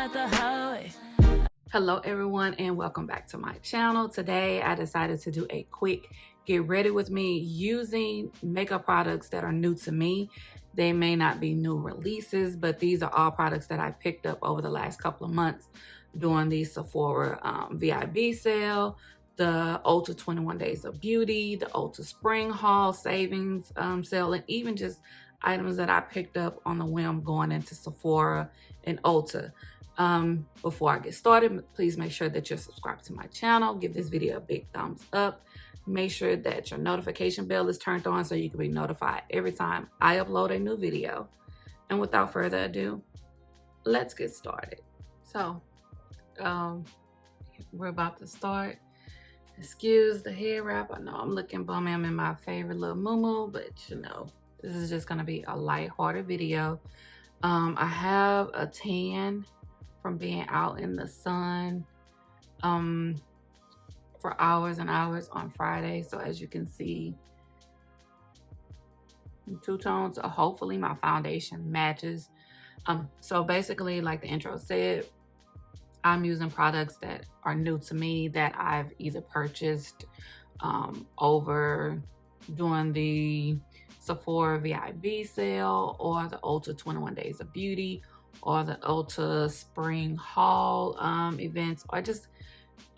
at the highway. Hello everyone and welcome back to my channel. Today I decided to do a quick get ready with me using makeup products that are new to me. They may not be new releases, but these are all products that I picked up over the last couple of months during the Sephora VIB sale, the Ulta 21 Days of Beauty, the Ulta Spring Haul Savings sale, and even just items that I picked up on the whim going into Sephora and Ulta. Before I get started, please make sure that you're subscribed to my channel. Give this video a big thumbs up. Make sure that your notification bell is turned on so you can be notified every time I upload a new video. And without further ado, let's get started. So, we're about to start. Excuse the hair wrap. I know I'm looking bummy. I'm in my favorite little muumuu, but you know, this is just gonna be a lighthearted video. I have a tan from being out in the sun for hours and hours on Friday. So as you can see, two tones. So hopefully my foundation matches. So basically, like the intro said, I'm using products that are new to me that I've either purchased over during the Sephora VIB sale or the Ulta 21 Days of Beauty or the Ulta Spring Haul events, or just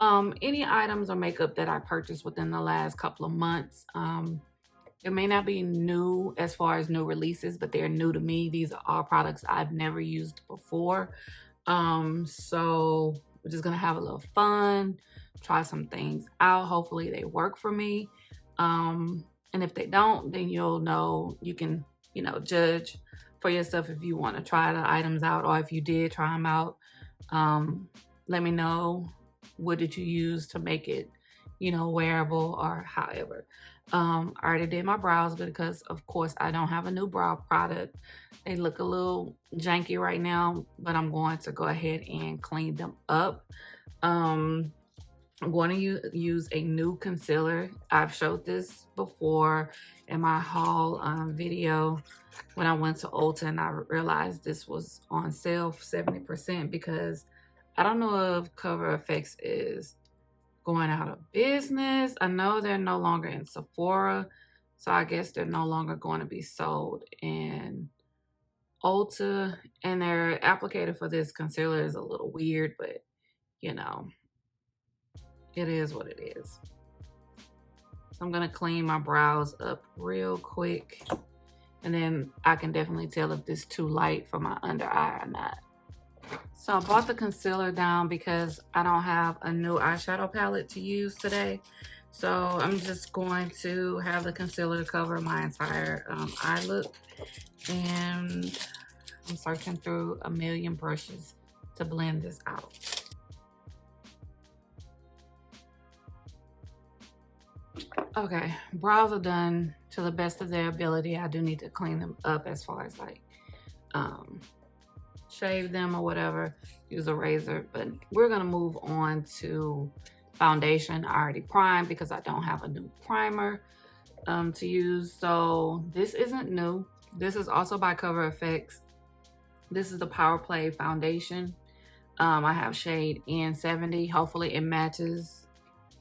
any items or makeup that I purchased within the last couple of months. It may not be new as far as new releases, but they're new to me. These are all products I've never used before. So we're just gonna have a little fun, try some things out. Hopefully they work for me. And if they don't, then you'll know, you can, you know, judge for yourself if you want to try the items out, or if you did try them out. Let me know, what did you use to make it, you know, wearable or however. I already did my brows because of course I don't have a new brow product. They look a little janky right now, but I'm going to go ahead and clean them up. I'm going to use a new concealer. I've showed this before in my haul video when I went to Ulta, and I realized this was on sale for 70% because I don't know if Cover FX is going out of business. I know they're no longer in Sephora, so I guess they're no longer going to be sold in Ulta, and their applicator for this concealer is a little weird, but you know, it is what it is. So I'm gonna clean my brows up real quick, and then I can definitely tell if this is too light for my under eye or not. So I bought the concealer down because I don't have a new eyeshadow palette to use today. So I'm just going to have the concealer cover my entire eye look. And I'm searching through a million brushes to blend this out. Okay, brows are done to the best of their ability. I do need to clean them up as far as like shave them or whatever, use a razor. But we're gonna move on to foundation. I already primed because I don't have a new primer to use. So this isn't new. This is also by Cover FX. This is the Power Play foundation. I have shade N70. Hopefully it matches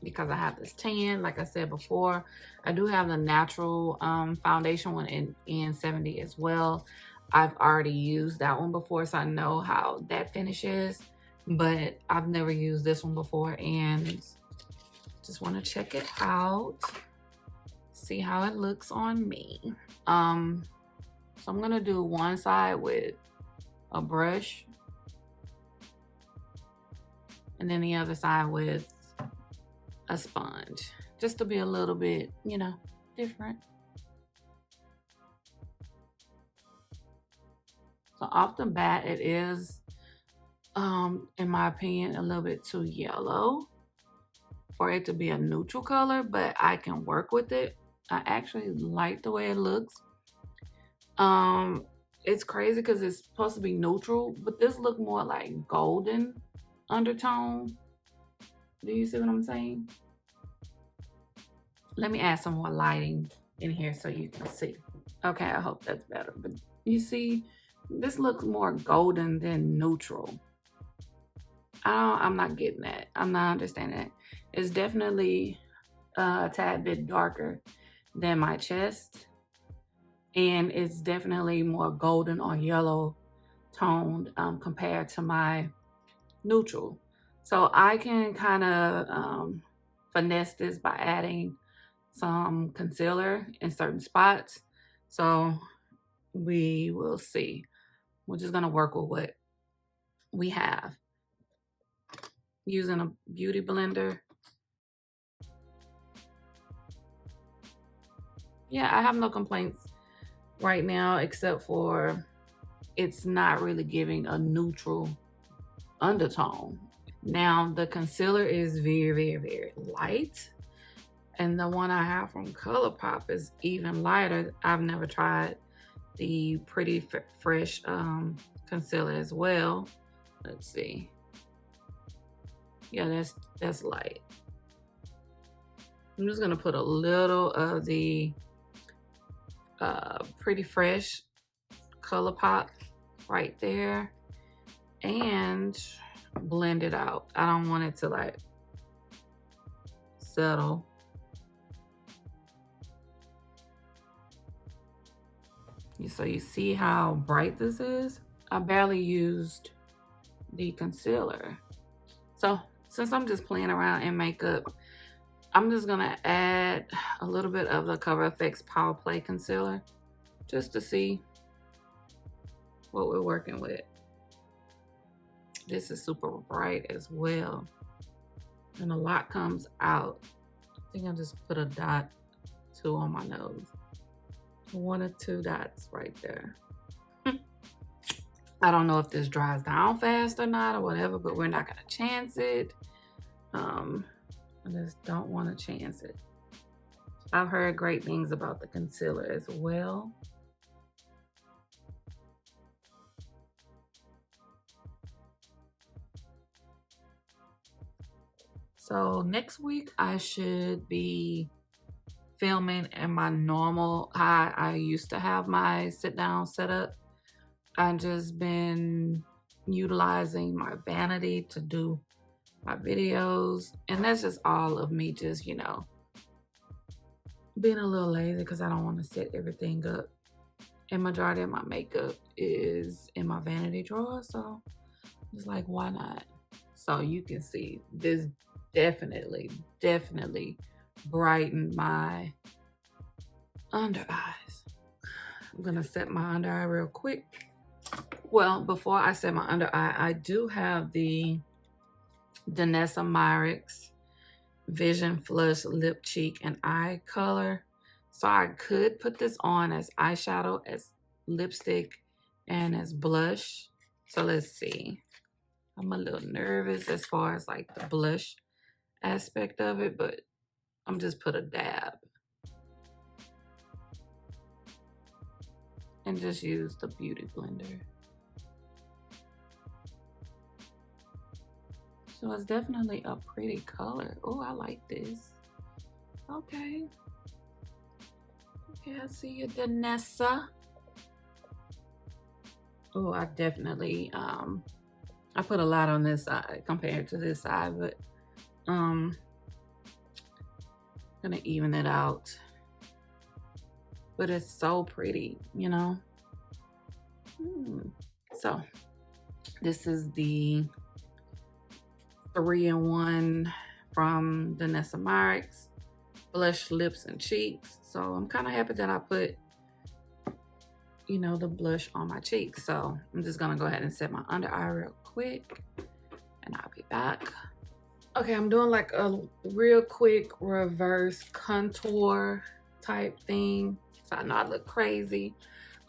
because I have this tan. Like I said before, I do have the natural foundation one in N70 as well. I've already used that one before, so I know how that finishes, but I've never used this one before and just want to check it out, see how it looks on me. So I'm gonna do one side with a brush and then the other side with a sponge, just to be a little bit, you know, different. So off the bat, it is, in my opinion, a little bit too yellow for it to be a neutral color, but I can work with it. I actually like the way it looks. It's crazy because it's supposed to be neutral, but this look more like golden undertone. Do you see what I'm saying? Let me add some more lighting in here so you can see. Okay, I hope that's better. But you see, this looks more golden than neutral. I'm not getting that. I'm not understanding it. It's definitely a tad bit darker than my chest, and it's definitely more golden or yellow toned compared to my neutral. So I can kind of finesse this by adding some concealer in certain spots. So we will see. We're just gonna work with what we have using a beauty blender. Yeah, I have no complaints right now except for it's not really giving a neutral undertone. Now the concealer is very, very, very light. And the one I have from ColourPop is even lighter. I've never tried the Pretty Fresh concealer as well. Let's see. Yeah, that's light. I'm just gonna put a little of the Pretty Fresh ColourPop right there and blend it out. I don't want it to like settle. So you see how bright this is? I barely used the concealer. So since I'm just playing around in makeup, I'm just gonna add a little bit of the Cover FX Power Play Concealer just to see what we're working with. This is super bright as well. And a lot comes out. I think I'll just put a dot, 2 on my nose. 1 or 2 dots right there. I don't know if this dries down fast or not or whatever, but we're not gonna chance it. I just don't want to chance it. I've heard great things about the concealer as well. So next week I should be filming in my normal, how I used to have my sit down setup. I've just been utilizing my vanity to do my videos, and that's just all of me just, you know, being a little lazy because I don't want to set everything up. And majority of my makeup is in my vanity drawer, so it's like, why not? So you can see this definitely brightened my under eyes. I'm gonna set my under eye real quick. Well, before I set my under eye, I do have the Danessa Myricks Vision Flush Lip, Cheek, and Eye Color. So I could put this on as eyeshadow, as lipstick, and as blush. So let's see. I'm a little nervous as far as like the blush aspect of it, but I'm just put a dab. And just use the beauty blender. So it's definitely a pretty color. Oh, I like this. Okay. Okay, I see you, Danessa. Oh, I definitely, I put a lot on this side compared to this side, but gonna even it out. But it's so pretty, you know? So this is the 3-in-1 from Danessa Myricks blush, lips, and cheeks. So I'm kind of happy that I put, you know, the blush on my cheeks. So I'm just gonna go ahead and set my under eye real quick and I'll be back. Okay, I'm doing like a real quick reverse contour type thing. So I know I look crazy.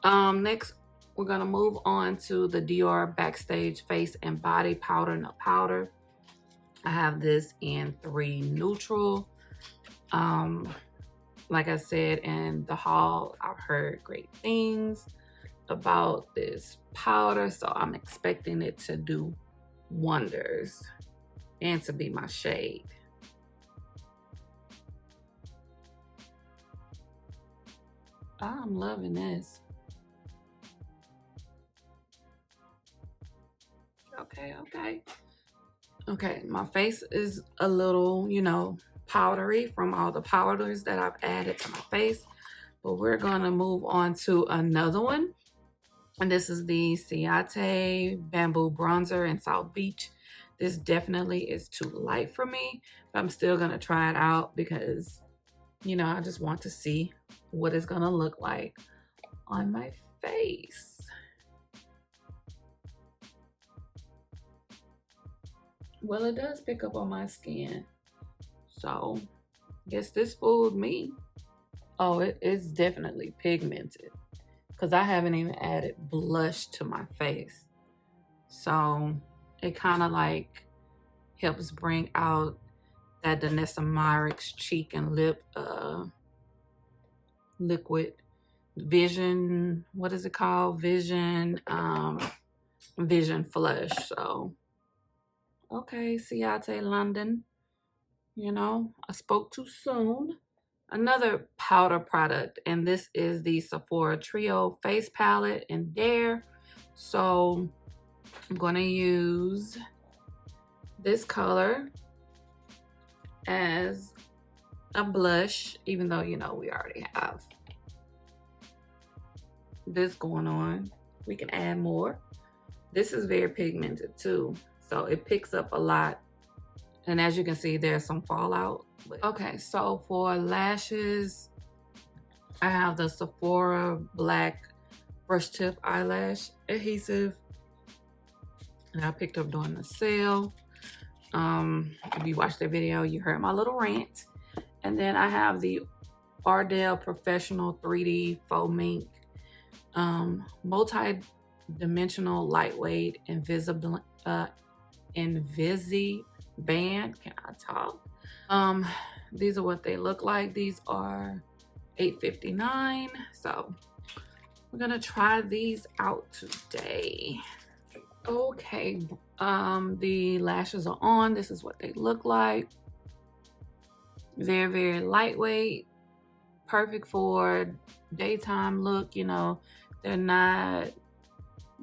Next, we're gonna move on to the Dior Backstage Face and Body Powder No Powder. I have this in 3 neutral. Like I said in the haul, I've heard great things about this powder, so I'm expecting it to do wonders and to be my shade. I'm loving this. Okay. Okay, my face is a little, you know, powdery from all the powders that I've added to my face. But we're gonna move on to another one. And this is the Ciate Bamboo Bronzer in South Beach. This definitely is too light for me, but I'm still gonna try it out because, you know, I just want to see what it's gonna look like on my face. Well, it does pick up on my skin. So, guess this fooled me. Oh, it is definitely pigmented because I haven't even added blush to my face. So, it kind of like helps bring out that Danessa Myricks cheek and lip liquid vision. What is it called? Vision flush. So, okay, Ciate London. You know, I spoke too soon. Another powder product, and this is the Sephora Trio Face Palette in Dare. So I'm going to use this color as a blush, even though, you know, we already have this going on. We can add more. This is very pigmented too, so it picks up a lot. And as you can see, there's some fallout. Okay, so for lashes, I have the Sephora Black Brush Tip Eyelash Adhesive. And I picked up during the sale. If you watched the video, you heard my little rant. And then I have the Ardell Professional 3D Faux Mink multi-dimensional lightweight invisible Invisi band. Can I talk? These are what they look like. These are $8.59. So we're gonna try these out today. Okay, the lashes are on. This is what they look like. They're very lightweight, perfect for daytime look. You know, they're not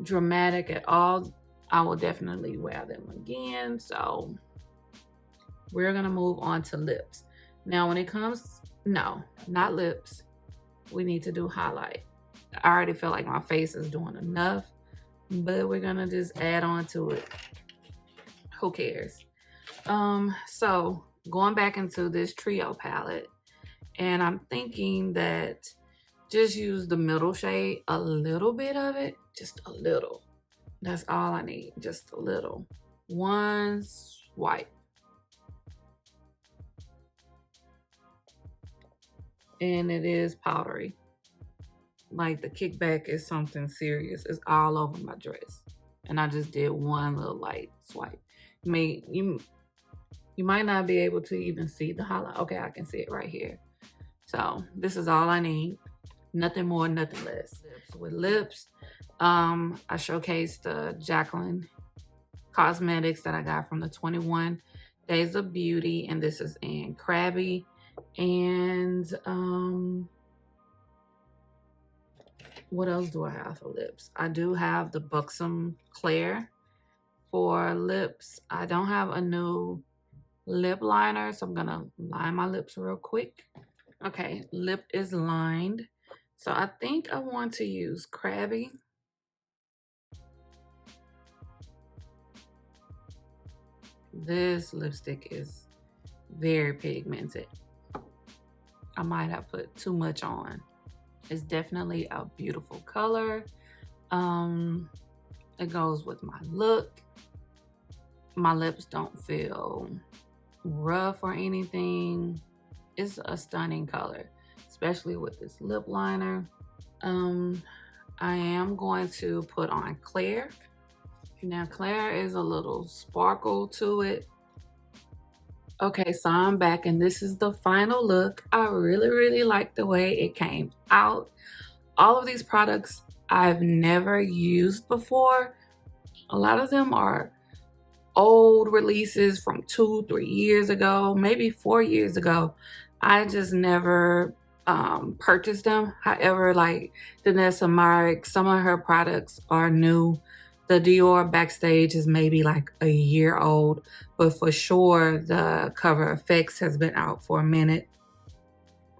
dramatic at all. I will definitely wear them again. So we're gonna move on to lips. Now when it comes, no, not lips, we need to do highlight. I already feel like my face is doing enough, but we're gonna just add on to it. Who cares? So going back into this Trio palette, and I'm thinking that just use the middle shade, a little bit of it, just a little. That's all I need, just a little. One swipe. And it is powdery. Like the kickback is something serious. It's all over my dress. And I just did one little light swipe. You might not be able to even see the highlight. Okay, I can see it right here. So this is all I need. Nothing more, nothing less. With lips, I showcased the Jacqueline Cosmetics that I got from the 21 Days of Beauty. And this is in Crabby. And what else do I have for lips? I do have the Buxom Claire for lips. I don't have a new lip liner, so I'm gonna line my lips real quick. Okay, lip is lined. So I think I want to use Crabby. This lipstick is very pigmented. I might have put too much on. It's definitely a beautiful color. It goes with my look. My lips don't feel rough or anything. It's a stunning color, especially with this lip liner. I am going to put on Claire. Now Claire is a little sparkle to it. Okay, so I'm back and this is the final look. I really like the way it came out. All of these products I've never used before. A lot of them are old releases from 2-3 years ago, maybe 4 years ago. I just never purchased them. However, like Danessa Myricks, some of her products are new. The Dior Backstage is maybe like a year old, but for sure the Cover FX has been out for a minute.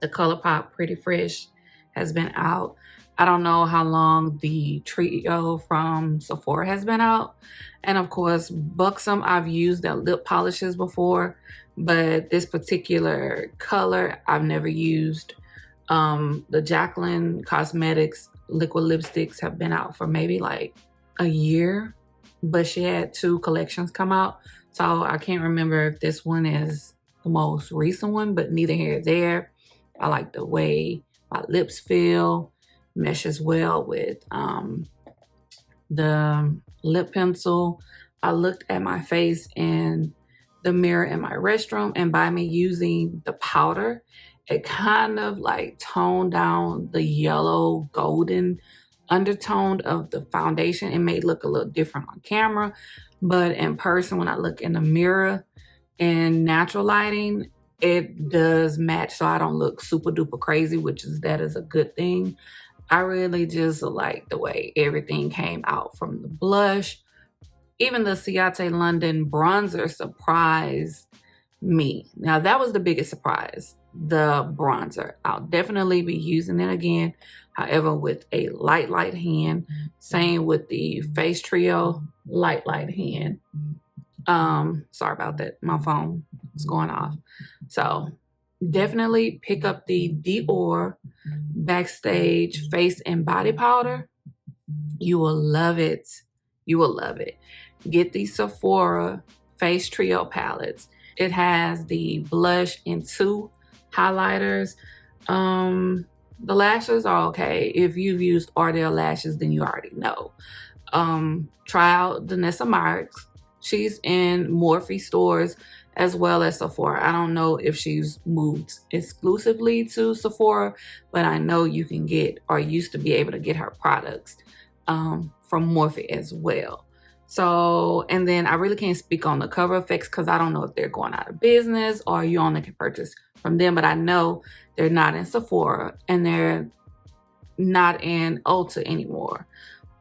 The ColourPop Pretty Fresh has been out. I don't know how long the Trio from Sephora has been out. And of course, Buxom, I've used their lip polishes before, but this particular color I've never used. The Jacqueline Cosmetics liquid lipsticks have been out for maybe like a year, but she had 2 collections come out. So I can't remember if this one is the most recent one, but neither here nor there. I like the way my lips feel, meshes well with the lip pencil. I looked at my face in the mirror in my restroom, and by me using the powder, it kind of like toned down the yellow golden undertone of the foundation. It may look a little different on camera, but in person, when I look in the mirror in natural lighting, it does match, so I don't look super duper crazy, which is a good thing. I really just like the way everything came out from the blush. Even the Ciate London bronzer surprised me. Now that was the biggest surprise, the bronzer. I'll definitely be using it again, however with a light hand. Same with the Face Trio light hand. Sorry about that, my phone is going off. So definitely pick up the Dior Backstage face and body powder. You will love it. You will love it. Get the Sephora Face Trio palettes. It has the blush and 2 highlighters. The lashes are okay. If you've used Ardell lashes, then you already know. Try out Danessa Myricks. She's in Morphe stores as well as Sephora. I don't know if she's moved exclusively to Sephora, but I know you can get, or used to be able to get, her products from Morphe as well. So, and then I really can't speak on the Cover FX because I don't know if they're going out of business or you only can purchase from them, but I know they're not in Sephora and they're not in Ulta anymore.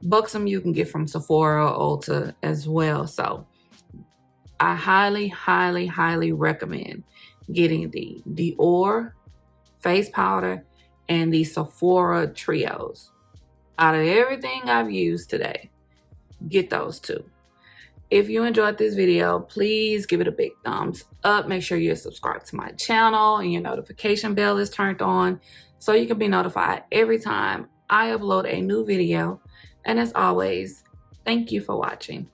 Buxom you can get from Sephora or Ulta as well. So I highly recommend getting the Dior face powder and the Sephora trios. Out of everything I've used today, get those 2. If you enjoyed this video, please give it a big thumbs up. Make sure you're subscribed to my channel and your notification bell is turned on so you can be notified every time I upload a new video. And as always, thank you for watching.